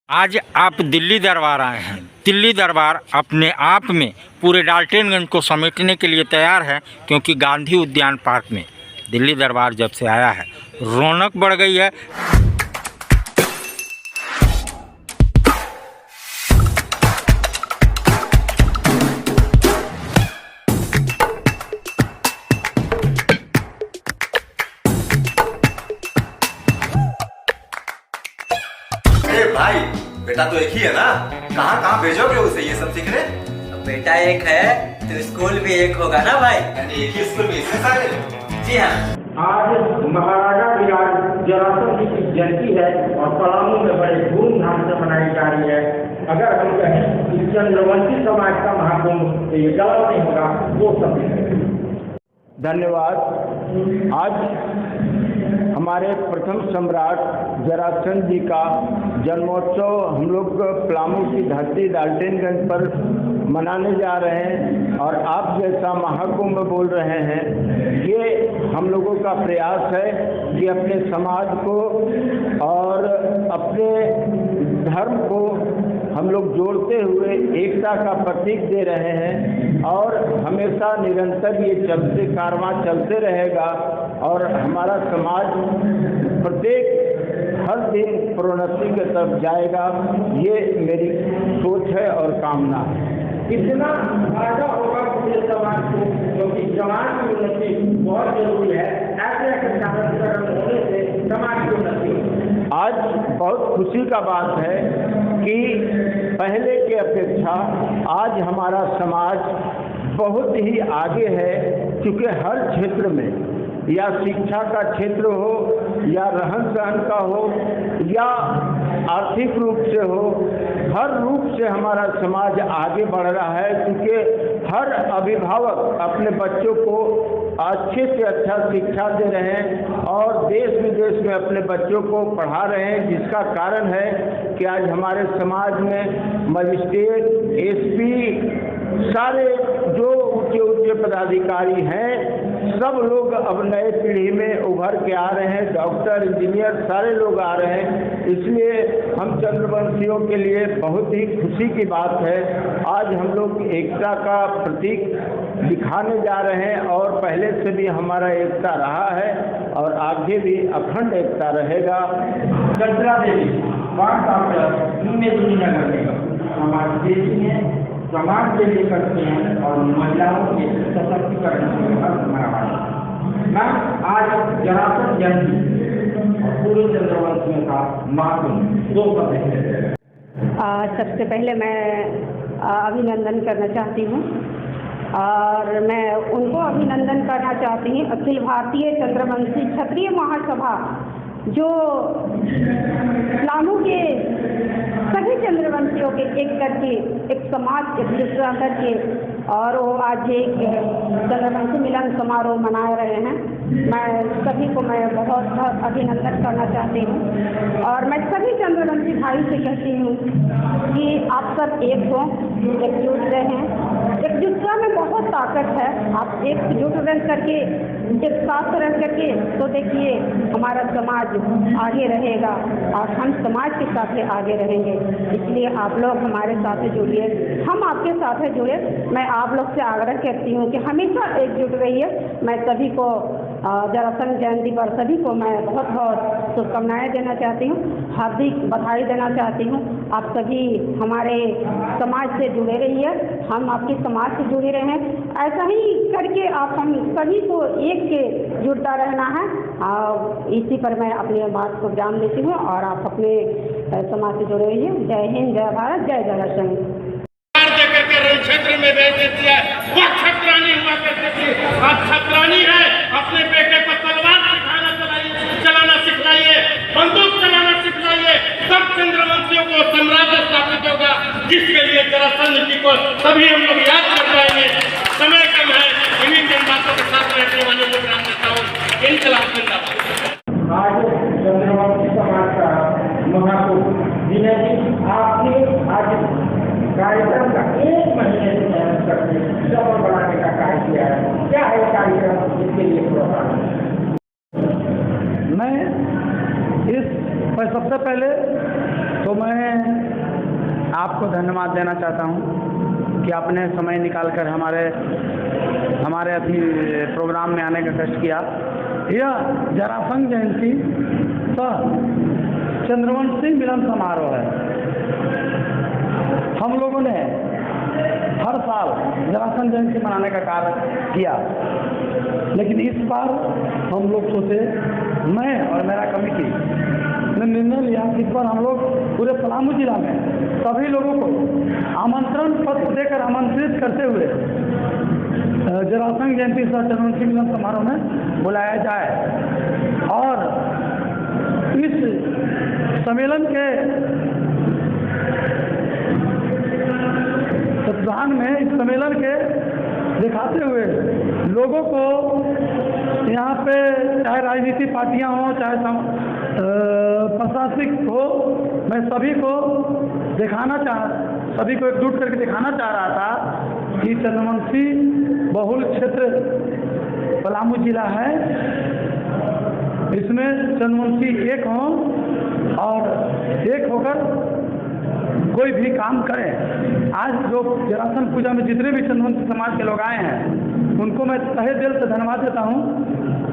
आज आप दिल्ली दरबार आए हैं। दिल्ली दरबार अपने आप में पूरे डाल्टनगंज को समेटने के लिए तैयार है, क्योंकि गांधी उद्यान पार्क में दिल्ली दरबार जब से आया है रौनक बढ़ गई है। भाई बेटा तो एक ही है ना, कहाँ कहाँ भेजोगे उसे ये सब सीखने? बेटा एक है तो स्कूल भी एक होगा ना भाई। यानी एक ही स्कूल में इतने सारे? जी हाँ। आज महाराजा विराट जरासंध जी की जयंती है और पलामू में बड़े धूमधाम से मनाई जा रही है। अगर हम कहें कि चंद्रवंशी समाज का महाकुंभ, तो ये गलत नहीं होगा, वो सब। धन्यवाद। आज हमारे प्रथम सम्राट जरासंध जी का जन्मोत्सव हम लोग पलामू की धरती डाल्टनगंज पर मनाने जा रहे हैं और आप जैसा महाकुंभ बोल रहे हैं। ये हम लोगों का प्रयास है कि अपने समाज को और अपने धर्म को हम लोग जोड़ते हुए एकता का प्रतीक दे रहे हैं और हमेशा निरंतर ये कारवां चलते रहेगा और हमारा समाज प्रत्येक हर दिन प्रोन्नति की तरफ जाएगा। ये मेरी सोच है और कामना है। इतना फायदा होगा पूरे समाज को, क्योंकि समाज की उन्नति बहुत जरूरी है। ऐसे होने से समाज की उन्नति होगी। आज बहुत खुशी का बात है कि पहले के अपेक्षा आज हमारा समाज बहुत ही आगे है, क्योंकि हर क्षेत्र में, या शिक्षा का क्षेत्र हो, या रहन सहन का हो, या आर्थिक रूप से हो, हर रूप से हमारा समाज आगे बढ़ रहा है। क्योंकि हर अभिभावक अपने बच्चों को अच्छे से अच्छा शिक्षा दे रहे हैं और देश विदेश में अपने बच्चों को पढ़ा रहे हैं, जिसका कारण है कि आज हमारे समाज में मजिस्ट्रेट, एसपी, सारे जो ऊंचे पदाधिकारी हैं, सब लोग अब नए पीढ़ी में उभर के आ रहे हैं। डॉक्टर, इंजीनियर सारे लोग आ रहे हैं। इसलिए हम चंद्रवंशियों के लिए बहुत ही खुशी की बात है। आज हम लोग एकता का प्रतीक दिखाने जा रहे हैं और पहले से भी हमारा एकता रहा है और आगे भी अखंड एकता रहेगा। चंद्रा देवी हमारे देश में समाज के लिए करते हैं और महिलाओं के सशक्तिकरण मैं आज जरासंध जयंती और पूरे चंद्रवंशियों का महाकुंभ दो शब्द। सबसे पहले मैं अभिनंदन करना चाहती हूँ और मैं उनको अभिनंदन करना चाहती हूँ। अखिल भारतीय चंद्रवंशी क्षत्रिय महासभा जो पलामू के सभी चंद्रवंशियों के एक करके एक समाज एक दूसरा करके, और वो आज एक चंद्रवंशी मिलन समारोह मना रहे हैं। मैं सभी को मैं बहुत अभिनंदन करना चाहती हूँ और मैं सभी चंद्रवंशी भाई से कहती हूँ कि आप सब एक हो, एकजुट रहें। एकजुटता में बहुत ताकत है। आप एकजुट रह करके, एक साथ रह करके, तो देखिए हमारा समाज आगे रहेगा और हम समाज के साथ आगे रहेंगे। इसलिए आप लोग हमारे साथ जुड़िए, हम आपके साथ जुड़े। मैं आप लोग से आग्रह करती हूँ कि हमेशा एकजुट रहिए। मैं सभी को जरासंध जयंती पर सभी को मैं बहुत बहुत शुभकामनाएं देना चाहती हूँ, हार्दिक बधाई देना चाहती हूँ। आप सभी हमारे समाज से जुड़े रहिए, हम आपके समाज से जुड़े रहें। ऐसा ही करके आप हम सभी को एक के जुड़ता रहना है। और इसी पर मैं अपनी बात को विराम देती हूँ और आप अपने समाज से जुड़े रहिए। जय हिंद, जय भारत, जय जरासंध। क्षेत्र में भेज देती है, वो छत्रानी हुआ करती थी, अब छत्रानी है। अपने बेटे को तलवार चलाना सिखलाइए, बंदूक चलाना सिखलाइए, सब चंद्रवंशियों को साम्राज्य स्थापित होगा, जिसके लिए जरासंध जी को सभी हम लोग याद कर पाएंगे। समय कम है, इन्हीं जन बातों के साथ रहने वाले लोग राम नेता हूँ। इनकलाब जिंदाबाद। आज चंद्रवंशी समाज का महाकुंभ जिन्हें आपने आज कार्यक्रम का 1 महीने से मेहनत करके सफल बनाने का कार्य किया है। क्या है कार्यक्रम, इसके लिए प्रोग्राम? मैं सबसे पहले तो मैं आपको धन्यवाद देना चाहता हूँ कि आपने समय निकालकर हमारे अभी प्रोग्राम में आने का कष्ट किया। यह जरासंध जयंती सह चंद्रवंशी मिलन समारोह है। हम लोगों ने हर साल जरासंध जयंती मनाने का कार्य किया, लेकिन इस बार हम लोग सोचे, मैं और मेरा कमेटी ने निर्णय लिया कि इस बार हम लोग पूरे पलामू जिला में सभी लोगों को आमंत्रण पत्र देकर आमंत्रित करते हुए जरासंध जयंती सह चंद्रवंशी मिलन समारोह में बुलाया जाए। और इस सम्मेलन के सप्ताह में इस सम्मेलन के दिखाते हुए लोगों को यहाँ पे चाहे राजनीतिक पार्टियाँ हों चाहे प्रशासनिक हो, मैं सभी को एकजुट करके दिखाना चाह रहा था कि चंद्रवंशी बहुल क्षेत्र पलामू जिला है, इसमें चंद्रवंशी एक हों और एक होकर कोई भी काम करें। आज जो जरासंध पूजा में जितने भी चंद्रवंशी समाज के लोग आए हैं, उनको मैं तहे दिल से धन्यवाद देता हूं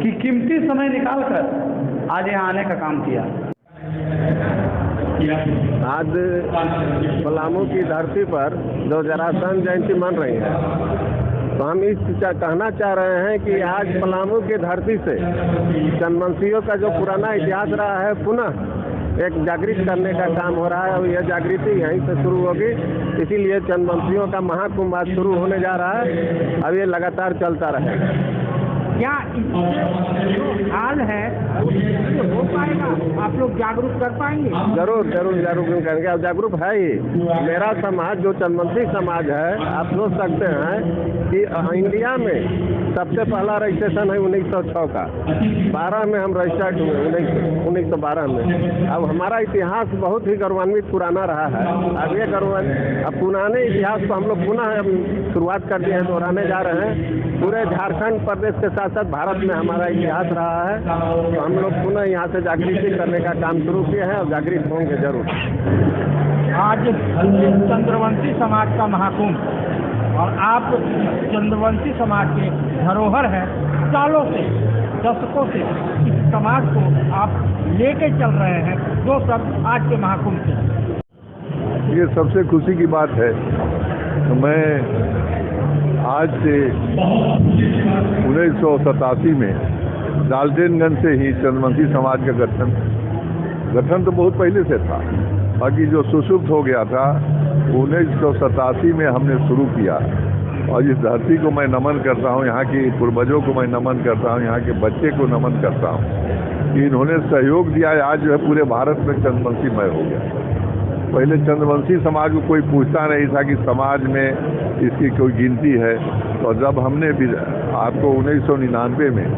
कि कीमती समय निकालकर आज यहाँ आने का काम किया। आज पलामू की धरती पर जो जरासंध जयंती मन रही है, तो हम कहना चाह रहे हैं कि आज पलामू की धरती से चंद्रवंशियों का जो पुराना इतिहास रहा है पुनः एक जागृत करने का काम हो रहा है और यह जागृति यहीं से शुरू होगी। इसीलिए चंद्रवंशियों का महाकुंभ आज शुरू होने जा रहा है। अब ये लगातार चलता रहेगा। क्या जो हाल है उससे हो पाएगा? आप लोग जागरूक कर पाएंगे? जरूर करेंगे। अब जागरूक है ही। मेरा समाज जो चंद्रवंशी समाज है, आप सोच सकते हैं कि इंडिया में सबसे पहला रजिस्ट्रेशन है 1906 का। 12 में हम रजिस्टर्ड हुए 1912 में। अब हमारा इतिहास बहुत ही गौरवान्वित पुराना रहा है। अब ये अब पुराने इतिहास को हम लोग पुनः शुरुआत कर दिए हैं, दोहराने जा रहे हैं। पूरे झारखंड प्रदेश के साथ साथ भारत में हमारा इतिहास रहा है, तो हम लोग पुनः यहाँ से जागृति करने का काम शुरू किए हैं और जागृत होंगे जरूर। आज चंद्रवंशी समाज का महाकुंभ और आप चंद्रवंशी समाज के धरोहर हैं। सालों से दशकों से इस समाज को आप लेके चल रहे हैं, जो सब आज के महाकुंभ से। ये सबसे खुशी की बात है। तो मैं आज से 1987 में डाल्टनगंज से ही चंद्रवंशी समाज का गठन तो बहुत पहले से था, बाकी जो सुसुप्त हो गया था 1987 में हमने शुरू किया। और इस धरती को मैं नमन करता हूँ, यहाँ के पूर्वजों को मैं नमन करता हूँ, यहाँ के बच्चे को नमन करता हूँ कि इन्होंने सहयोग दिया है। आज जो है पूरे भारत में चंद्रवंशीमय हो गया। पहले चंद्रवंशी समाज को कोई पूछता नहीं था कि समाज में इसकी कोई गिनती है। तो जब हमने आपको 1999 में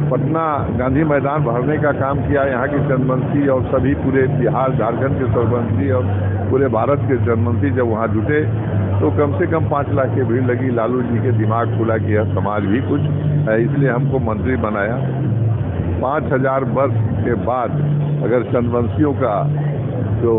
पटना गांधी मैदान भरने का काम किया, यहाँ के चंद्रवंशी और सभी पूरे बिहार झारखंड के चंद्रवंशी और पूरे भारत के चंद्रवंशी जब वहाँ जुटे, तो कम से कम 5 लाख की भीड़ लगी। लालू जी के दिमाग खुला कि यह समाज भी कुछ है, इसलिए हमको मंत्री बनाया। 5000 वर्ष के बाद अगर चंद्रवंशियों का जो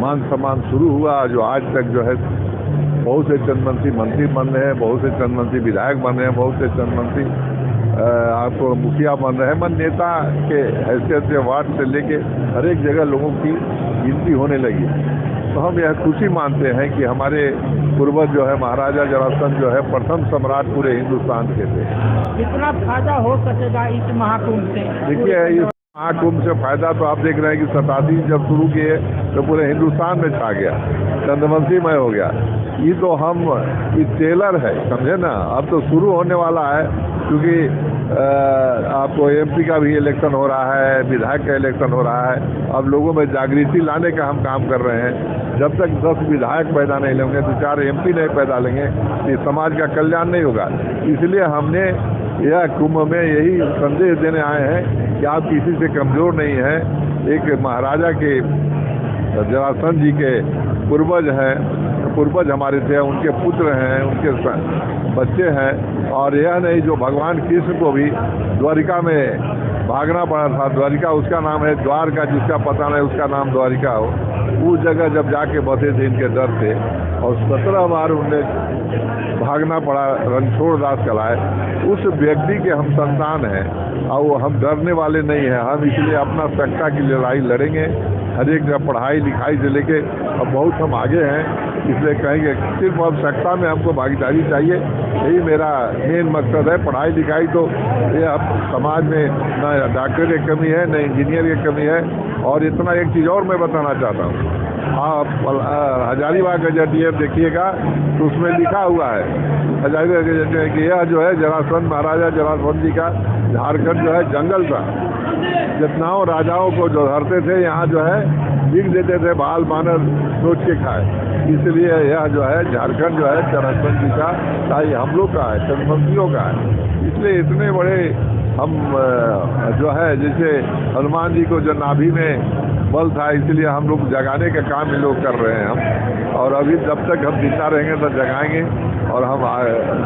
मान सम्मान शुरू हुआ, जो आज तक जो है बहुत से चंद्रवंशी मंत्री बन रहे हैं, बहुत से चंद्रवंशी विधायक बन रहे हैं, बहुत से चंद्रवंशी आपको मुखिया बन रहे हैं। मन नेता के हैसियत से वार्ड से लेके हर एक जगह लोगों की गिनती होने लगी। तो हम यह खुशी मानते हैं कि हमारे पूर्वज जो है महाराजा जरासंध जो है प्रथम सम्राट पूरे हिंदुस्तान के थे। कितना फायदा हो सकेगा इस महाकुंभ से? देखिए, इस महाकुंभ से फायदा तो आप देख रहे हैं कि 87 जब शुरू किए तो पूरे हिंदुस्तान में छा गया, चंद्रवंशीमय हो गया। ये तो हम टेलर है, समझे ना। अब तो शुरू होने वाला है, क्योंकि आपको एमपी का भी इलेक्शन हो रहा है, विधायक का इलेक्शन हो रहा है। अब लोगों में जागृति लाने का हम काम कर रहे हैं। जब तक 10 विधायक पैदा नहीं लेंगे, तो 4 एमपी नहीं पैदा लेंगे, तो समाज का कल्याण नहीं होगा। इसलिए हमने यह कुंभ में यही संदेश देने आए हैं कि आप किसी से कमज़ोर नहीं हैं। एक महाराजा के जरासंध जी के पूर्वज हैं, पूर्वज हमारे थे, उनके पुत्र हैं, उनके बच्चे हैं। और यह नहीं, जो भगवान कृष्ण को भी द्वारिका में भागना पड़ा था। द्वारिका उसका नाम है, द्वारका जिसका पता नहीं उसका नाम द्वारिका हो। उस जगह जब जाके बसे थे इनके डर से, और 17 बार उन्हें भागना पड़ा रणछोड़ दास कलाए। उस व्यक्ति के हम संतान हैं और वो हम डरने वाले नहीं हैं। हम इसलिए अपना सत्ता की लड़ाई लड़ेंगे, हर एक पढ़ाई लिखाई से लेके अब बहुत हम आगे हैं। इसलिए कहेंगे सिर्फ अब सत्ता में हमको भागीदारी चाहिए, यही मेरा मेन मकसद है। पढ़ाई लिखाई तो ये अब समाज में न डॉक्टर की कमी है, न इंजीनियर की कमी है। और इतना एक चीज़ और मैं बताना चाहता हूँ, आप हजारीबाग गजेटियर देखिएगा तो उसमें लिखा हुआ है हजारीबाग गजेटियर कि यह जो है जरासंध, महाराजा जरासंध जी का झारखंड जो है जंगल था। जितनाओं राजाओं को जो धरते थे यहाँ जो है लिख देते थे बाल बानर सोच के खाए। इसलिए यह जो है झारखंड जो है जरासंध जी का ताई हम लोग का है, चंद्रवंशियों का है। इसलिए इतने बड़े हम जो है जैसे हनुमान जी को जो नाभि में बल था, इसलिए हम लोग जगाने का काम ये लोग कर रहे हैं हम। और अभी जब तक हम जिंदा रहेंगे तो जगाएंगे और हम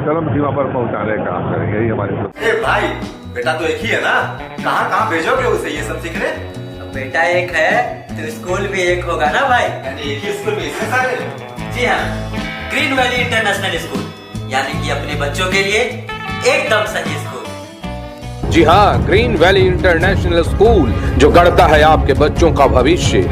चरम सीमा पर पहुंचाने का काम करेंगे, यही हमारी। ए भाई, बेटा तो एक ही है ना, कहाँ भेजोगे उसे ये सब सीखने? बेटा एक है तो स्कूल भी एक होगा ना भाई। यानी एक ही स्कूल में इतने सारे? जी हाँ, ग्रीन वैली इंटरनेशनल स्कूल, यानी कि अपने बच्चों के लिए एकदम सही स्कूल। जी हाँ, ग्रीन वैली इंटरनेशनल स्कूल जो गढ़ता है आपके बच्चों का भविष्य।